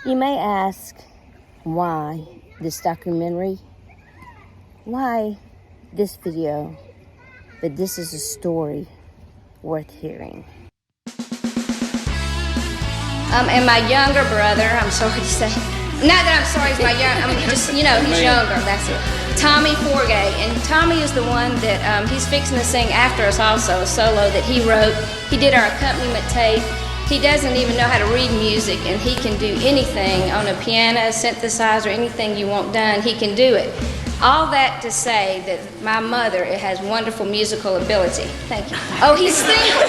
You may ask, why this documentary? Why this video? But this is a story worth hearing. And my younger brother, I'm sorry to say, not that I'm sorry, he's my I'm just, he's younger, that's it. Tommy Forgay, and Tommy is the one that he's fixing to sing after us also, a solo that he wrote. He did our accompaniment tape. He doesn't even know how to read music, and he can do anything on a piano, synthesizer, anything you want done, he can do it. All that to say that my mother has wonderful musical ability. Thank you. Oh, he's single.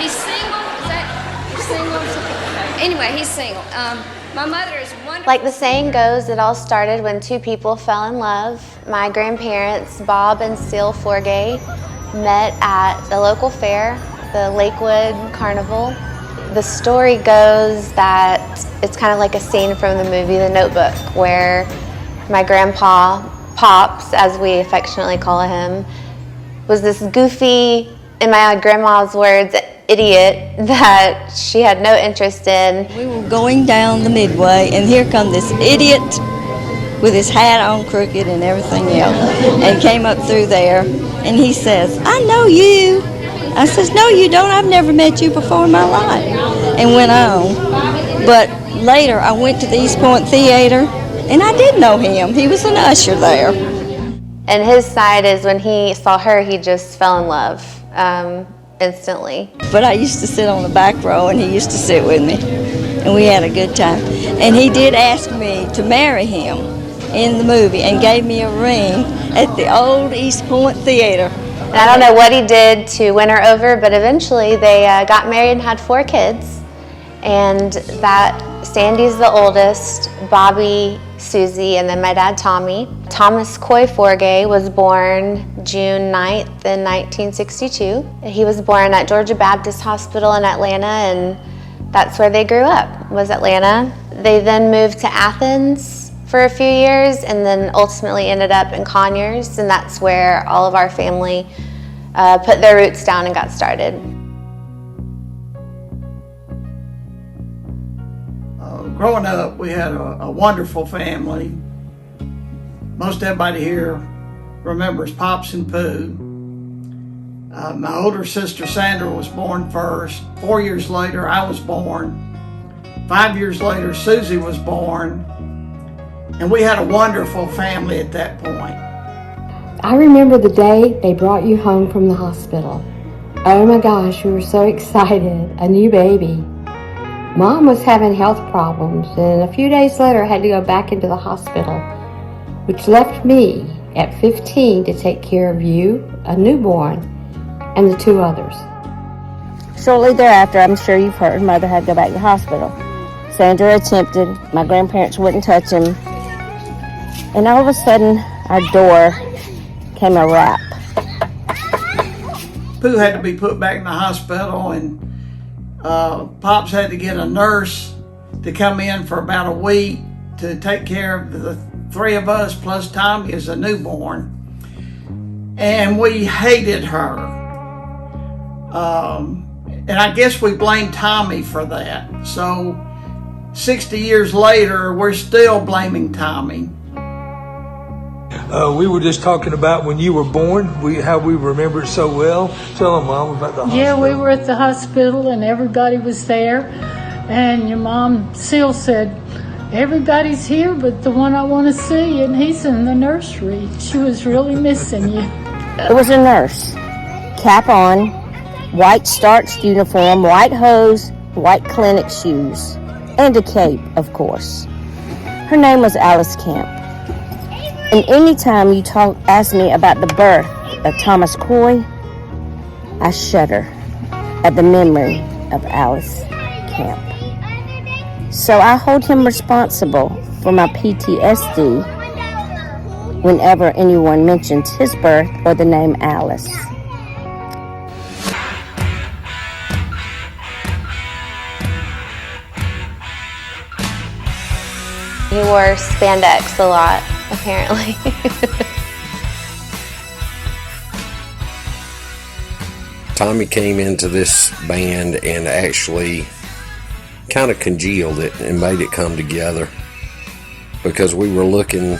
He's single? Is that, you're single? Anyway, he's single. My mother is wonderful. Like the saying goes, it all started when two people fell in love. My grandparents, Bob and Seal Forgay, met at the local fair, the Lakewood Carnival. The story goes that it's kind of like a scene from the movie The Notebook, where my grandpa, Pops, as we affectionately call him, was this goofy, in my grandma's words, idiot that she had no interest in. We were going down the midway, and here come this idiot with his hat on crooked and everything else, and came up through there, and he says, "I know you." I says, "No, you don't. I've never met you before in my life," and went on. But later, I went to the East Point Theater, and I did know him. He was an usher there. And his side is when he saw her, he just fell in love instantly. But I used to sit on the back row, and he used to sit with me, and we had a good time. And he did ask me to marry him in the movie, and gave me a ring at the old East Point Theater. And I don't know what he did to win her over, but eventually they got married and had 4 kids. And that Sandy's the oldest, Bobby, Susie, and then my dad, Tommy. Thomas Coy Forgay was born June 9th in 1962. He was born at Georgia Baptist Hospital in Atlanta, and that's where they grew up, was Atlanta. They then moved to Athens for a few years, and then ultimately ended up in Conyers, and that's where all of our family put their roots down and got started. Growing up, we had a wonderful family. Most everybody here remembers Pops and Pooh. My older sister Sandra was born first. 4 years later, I was born. 5 years later, Susie was born. And we had a wonderful family at that point. I remember the day they brought you home from the hospital. Oh my gosh, we were so excited, a new baby. Mom was having health problems, and a few days later I had to go back into the hospital, which left me at 15 to take care of you, a newborn, and the 2 others. Shortly thereafter, I'm sure you've heard, Mother had to go back to the hospital. Sandra attempted, my grandparents wouldn't touch him, and all of a sudden, our door came a rap. Pooh had to be put back in the hospital, and Pops had to get a nurse to come in for about a week to take care of the 3 of us, plus Tommy as a newborn. And we hated her. And I guess we blamed Tommy for that. So 60 years later, we're still blaming Tommy. We were just talking about when you were born, how we remember it so well. Tell them, Mom, about the hospital. Yeah, we were at the hospital and everybody was there. And your mom, Seal, said, "Everybody's here but the one I want to see, and he's in the nursery." She was really missing you. It was a nurse, cap on, white starched uniform, white hose, white clinic shoes, and a cape, of course. Her name was Alice Camp. And anytime you ask me about the birth of Thomas Coy, I shudder at the memory of Alice Camp. So I hold him responsible for my PTSD whenever anyone mentions his birth or the name Alice. He wore spandex a lot, apparently. Tommy came into this band and actually kind of congealed it and made it come together, because we were looking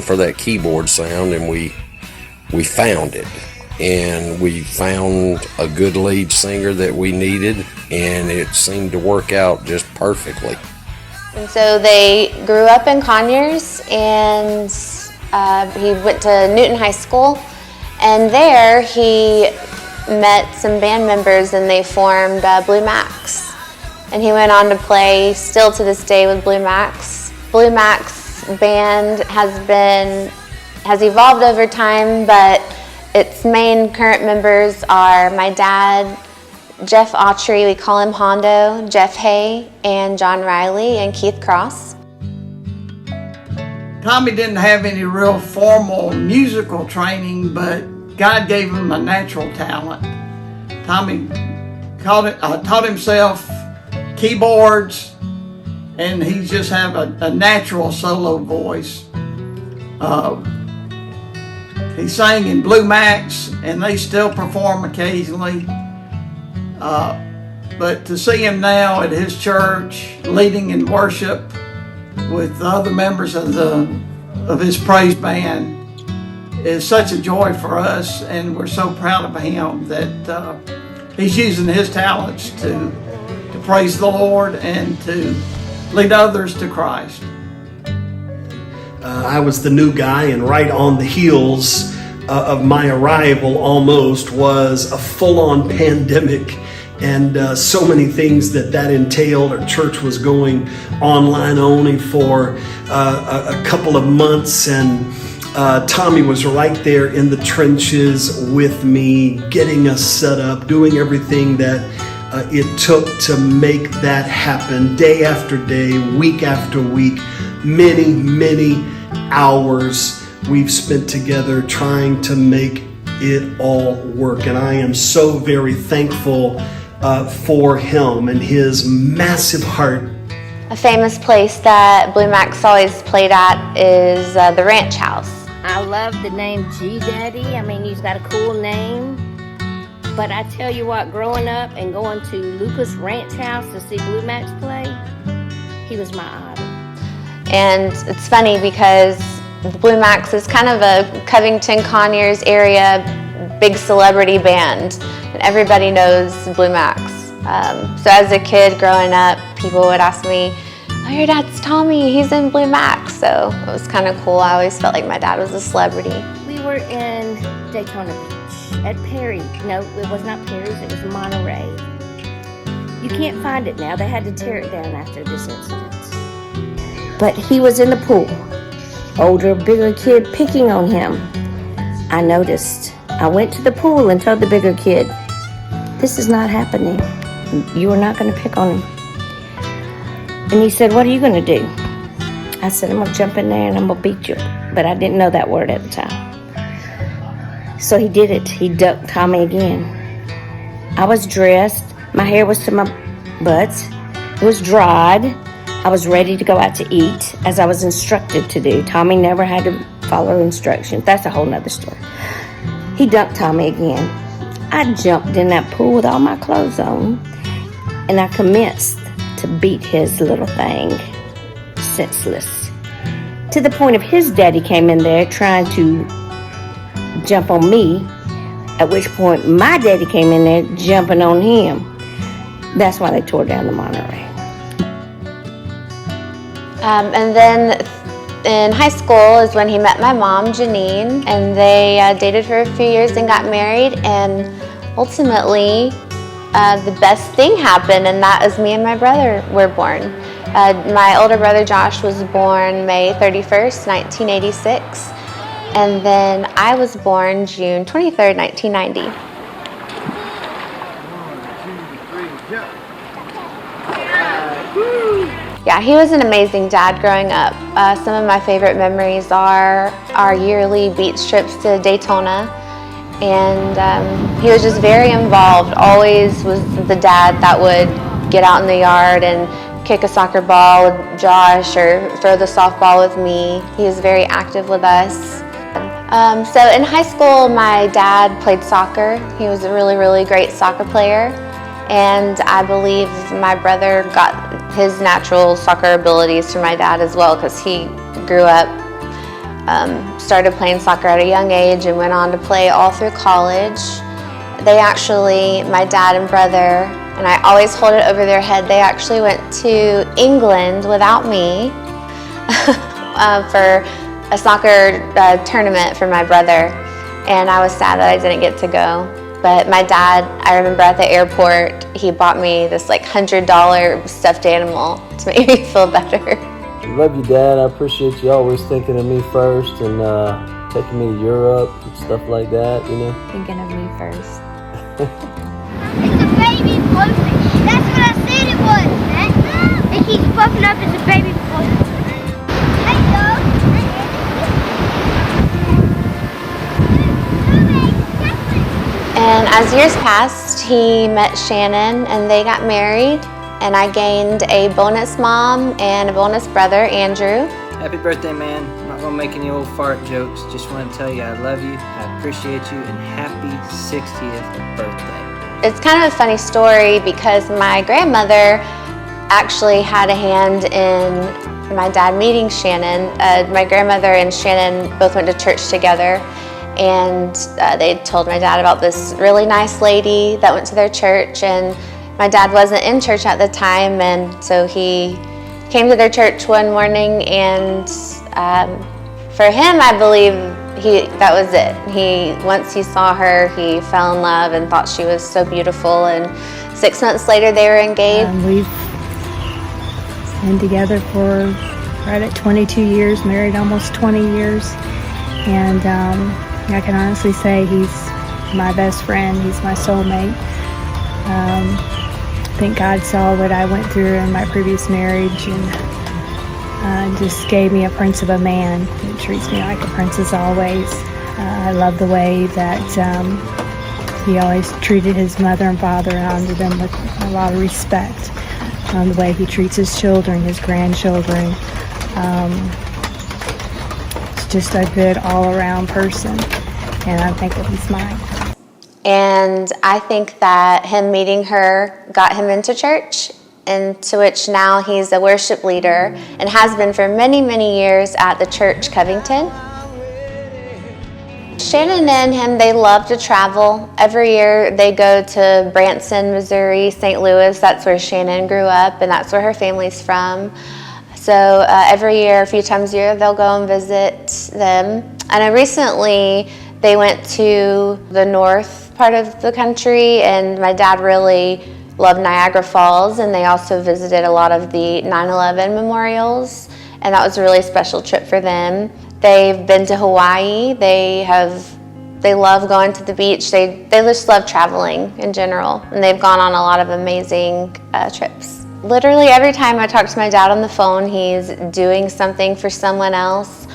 for that keyboard sound, and we found it, and we found a good lead singer that we needed, and it seemed to work out just perfectly. And so they grew up in Conyers, and he went to Newton High School, and there he met some band members, and they formed Blue Max. And he went on to play, still to this day, with Blue Max. Blue Max band has evolved over time, but its main current members are my dad, Jeff Autry, we call him Hondo, Jeff Hay, and John Riley, and Keith Cross. Tommy didn't have any real formal musical training, but God gave him a natural talent. Tommy taught himself keyboards, and he just have a natural solo voice. He sang in Blue Max, and they still perform occasionally. But to see him now at his church leading in worship with the other members of his praise band is such a joy for us, and we're so proud of him that he's using his talents to praise the Lord and to lead others to Christ. I was the new guy, and right on the heels of my arrival almost was a full-on pandemic, and so many things that entailed. Our church was going online only for a couple of months, and Tommy was right there in the trenches with me, getting us set up, doing everything that it took to make that happen, day after day, week after week. Many hours we've spent together trying to make it all work, and I am so very thankful for him and his massive heart. A famous place that Blue Max always played at is the Ranch House. I love the name G Daddy. I mean, he's got a cool name. But I tell you what, growing up and going to Lucas Ranch House to see Blue Max play, he was my idol. And it's funny because the Blue Max is kind of a Covington, Conyers area big celebrity band, and everybody knows Blue Max. So as a kid growing up, people would ask me, "Oh, your dad's Tommy, he's in Blue Max." So it was kind of cool. I always felt like my dad was a celebrity. We were in Daytona Beach at Perry. No, it was not Perry's, it was Monterey. You can't find it now. They had to tear it down after this incident. But he was in the pool. Older, bigger kid picking on him. I noticed. I went to the pool and told the bigger kid, "This is not happening. You are not going to pick on him." And he said, "What are you going to do?" I said, "I'm going to jump in there and I'm going to beat you." But I didn't know that word at the time. So he did it. He ducked Tommy again. I was dressed. My hair was to my butt. It was dried. I was ready to go out to eat, as I was instructed to do. Tommy never had to follow instructions. That's a whole nother story. He dunked Tommy again. I jumped in that pool with all my clothes on, and I commenced to beat his little thing senseless, to the point of his daddy came in there trying to jump on me, at which point my daddy came in there jumping on him. That's why they tore down the Monterey. And then in high school is when he met my mom, Janine, and they dated for a few years and got married, and ultimately the best thing happened, and that is me and my brother were born. My older brother Josh was born May 31st, 1986, and then I was born June 23rd, 1990. Yeah, he was an amazing dad growing up. Some of my favorite memories are our yearly beach trips to Daytona, and he was just very involved. Always was the dad that would get out in the yard and kick a soccer ball with Josh or throw the softball with me. He was very active with us. So in high school, my dad played soccer. He was a really, really great soccer player. And I believe my brother got his natural soccer abilities from my dad as well, because he grew up, started playing soccer at a young age and went on to play all through college. They actually, my dad and brother, and I always hold it over their head, they actually went to England without me for a soccer tournament for my brother. And I was sad that I didn't get to go. But my dad, I remember at the airport, he bought me this like $100 stuffed animal to make me feel better. I love you, Dad. I appreciate you always thinking of me first and taking me to Europe and stuff like that, you know. Thinking of me first. It's a baby blowfish. That's what I said it was. It keeps popping up as a baby blowfish. Hey, dog. And as years passed, he met Shannon and they got married, and I gained a bonus mom and a bonus brother, Andrew. Happy birthday, man. I'm not gonna make any old fart jokes. Just want to tell you I love you, I appreciate you, and happy 60th birthday. It's kind of a funny story because my grandmother actually had a hand in my dad meeting Shannon. My grandmother and Shannon both went to church together. And they told my dad about this really nice lady that went to their church, and my dad wasn't in church at the time, and so he came to their church one morning, and for him, I believe that was it. Once he saw her, he fell in love and thought she was so beautiful, and 6 months later they were engaged. We've been together for right at 22 years, married almost 20 years, and I can honestly say he's my best friend. He's my soulmate. I think God saw what I went through in my previous marriage and just gave me a prince of a man. He treats me like a princess always. I love the way that he always treated his mother and father and honored them with a lot of respect. The way he treats his children, his grandchildren. Just a good all-around person, and I think that he's mine. And I think that him meeting her got him into church, and to which now he's a worship leader and has been for many, many years at the church Covington. Shannon and him, they love to travel. Every year they go to Branson, Missouri, St. Louis. That's where Shannon grew up, and that's where her family's from. So every year, a few times a year, they'll go and visit them. And recently, they went to the north part of the country, and my dad really loved Niagara Falls, and they also visited a lot of the 9/11 memorials, and that was a really special trip for them. They've been to Hawaii. They love going to the beach. They just love traveling in general, and they've gone on a lot of amazing trips. Literally every time I talk to my dad on the phone, he's doing something for someone else,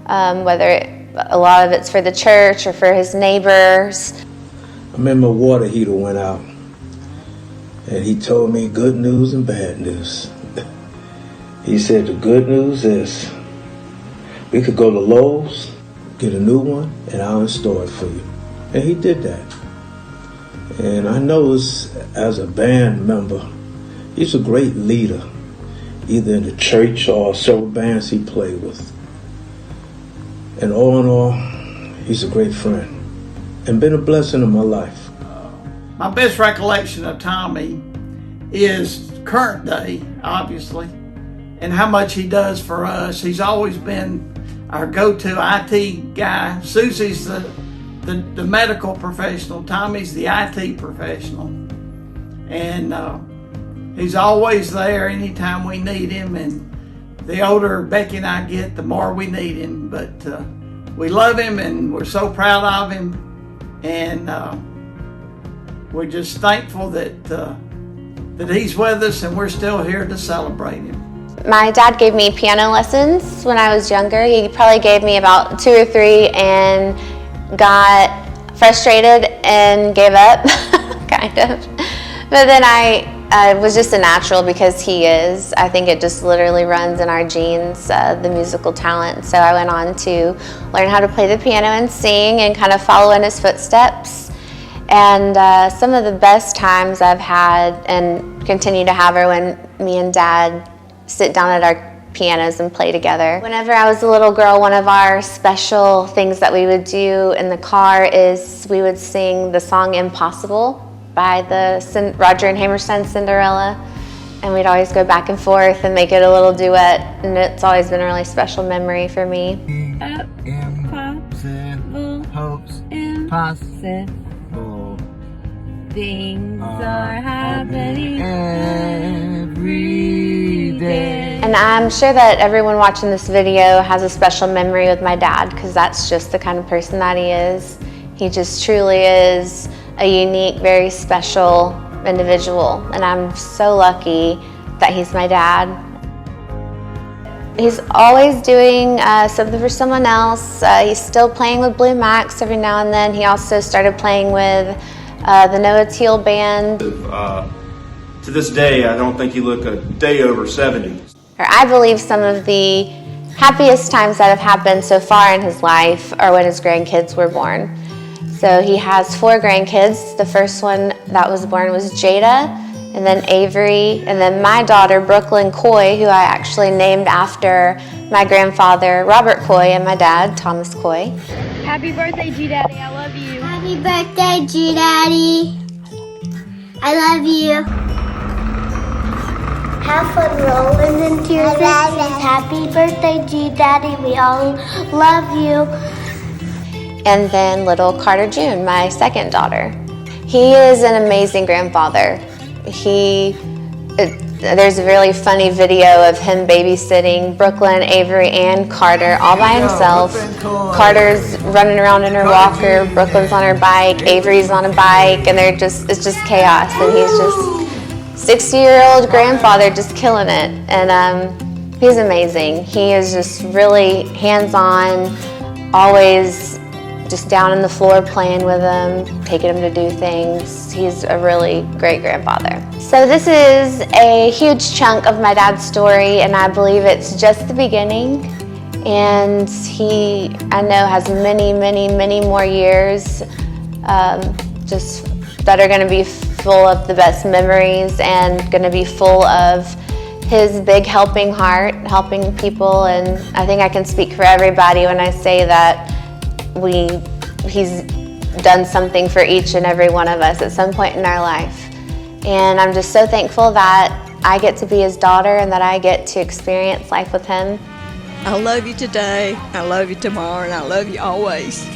whether a lot of it's for the church or for his neighbors. I remember a water heater went out, and he told me good news and bad news. He said the good news is we could go to Lowe's, get a new one, and I'll install it for you. And he did that. And I noticed as a band member, he's a great leader, either in the church or several bands he played with. And all in all, he's a great friend and been a blessing in my life. My best recollection of Tommy is current day, obviously, and how much he does for us. He's always been our go-to IT guy. Susie's the medical professional. Tommy's the IT professional. And he's always there anytime we need him, and the older Becky and I get, the more we need him. But we love him, and we're so proud of him, and we're just thankful that he's with us, and we're still here to celebrate him. My dad gave me piano lessons when I was younger. He probably gave me about 2 or 3 and got frustrated and gave up, kind of. But then I was just a natural because he is. I think it just literally runs in our genes, the musical talent. So I went on to learn how to play the piano and sing and kind of follow in his footsteps. And some of the best times I've had and continue to have are when me and Dad sit down at our pianos and play together. Whenever I was a little girl, one of our special things that we would do in the car is we would sing the song Impossible by the Roger and Hammerstein Cinderella. And we'd always go back and forth and make it a little duet. And it's always been a really special memory for me. Impossible, hopes, impossible. Things are happening every day. And I'm sure that everyone watching this video has a special memory with my dad, because that's just the kind of person that he is. He just truly is a unique, very special individual, and I'm so lucky that he's my dad. He's always doing something for someone else. He's still playing with Blue Max every now and then. He also started playing with the Noah Teal Band. To this day, I don't think you look a day over 70. I believe some of the happiest times that have happened so far in his life are when his grandkids were born. So he has 4 grandkids. The first one that was born was Jada, and then Avery, and then my daughter, Brooklyn Coy, who I actually named after my grandfather, Robert Coy, and my dad, Thomas Coy. Happy birthday, G-Daddy. I love you. Happy birthday, G-Daddy. I love you. Have fun rolling into your 60s. Happy birthday, G-Daddy. We all love you. And then little Carter June, my second daughter. He is an amazing grandfather. There's a really funny video of him babysitting Brooklyn, Avery, and Carter all by himself. Carter's running around in her walker, Brooklyn's on her bike, Avery's on a bike, and it's just chaos. And he's just 60-year-old grandfather just killing it. And he's amazing. He is just really hands-on, always just down on the floor playing with them, taking them to do things. He's a really great grandfather. So this is a huge chunk of my dad's story, and I believe it's just the beginning. And he, I know, has many, many, many more years just that are gonna be full of the best memories and gonna be full of his big helping heart, helping people. And I think I can speak for everybody when I say that he's done something for each and every one of us at some point in our life. And I'm just so thankful that I get to be his daughter and that I get to experience life with him. I love you today, I love you tomorrow, and I love you always.